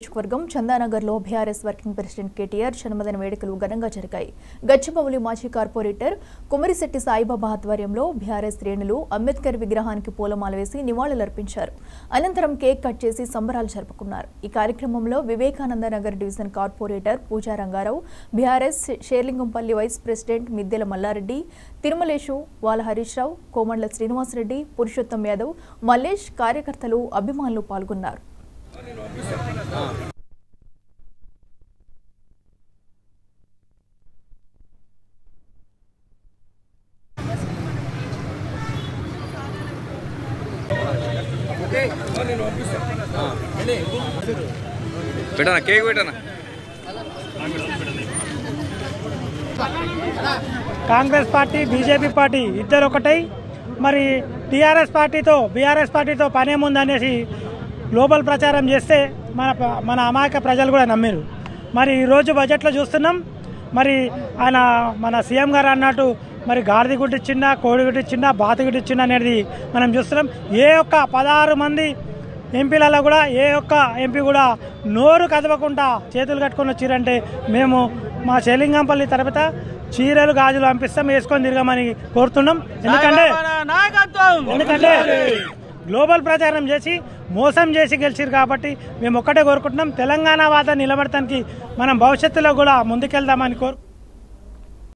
వర్గం చందానగర్లో BRS working president KTR జన్మదిన వేడుకలు ఘనంగా జరిగాయి. గచ్చిబౌలి మాజీ కార్పొరేటర్ కుమరిశెట్టి సాయిబాబా ఆధ్వర్యంలో బీఆర్ఎస్ శ్రేణులు అంబేద్కర్ విగ్రహానికి పూలమాల వేసి నివాళులర్పించారు. అనంతరం కేక్ కట్ చేసి సంబరాలు జరుపుకున్నారు. ఈ కార్యక్రమంలో Vivekananda Nagar division corporator Pooja Rangarao, BRS Serilingampally vice president Middela Mallareddy, తిరుమలేశు, వాల హరీష్ రావు, కోమండ్ల శ్రీనివాసరెడ్డి, పురుషోత్తం యాదవ్, మల్లేష్, కార్యకర్తలు, అభిమానులు పాల్గొన్నారు. పెట్టనా కేక్ పెట్టనా. కాంగ్రెస్ పార్టీ బీజేపీ పార్టీ ఇద్దరు ఒకటై మరి బీఆర్ఎస్ పార్టీతో పనేముందనేసి గ్లోబల్ ప్రచారం చేస్తే మన అమాయక ప్రజలు కూడా నమ్మారు. మరి ఈరోజు బడ్జెట్లో చూస్తున్నాం, మరి ఆయన మన సీఎం గారు అన్నట్టు మరి గాడిద గుట్టిచ్చిందా, కోడి గుట్టిచ్చిందా, బాతు గుట్టిచ్చిందా అనేది మనం చూస్తున్నాం. ఏ ఒక్క 16 మంది ఎంపీలలో కూడా ఏ ఒక్క ఎంపీ కూడా నోరు కదపకుండా చేతులు కట్టుకొని వచ్చిరంటే మేము మా షేర్లింగంపల్లి తరపున చీరలు గాజులు పంపిస్తాం, వేసుకొని తిరగమని కోరుతున్నాం. ఎందుకంటే గ్లోబల్ ప్రచారం చేసి మోసం చేసి గెలిచారు కాబట్టి మేము ఒక్కటే కోరుకుంటున్నాం, తెలంగాణ వాద నిలబడటానికి మనం భవిష్యత్తులో కూడా ముందుకెళ్దామని కోరు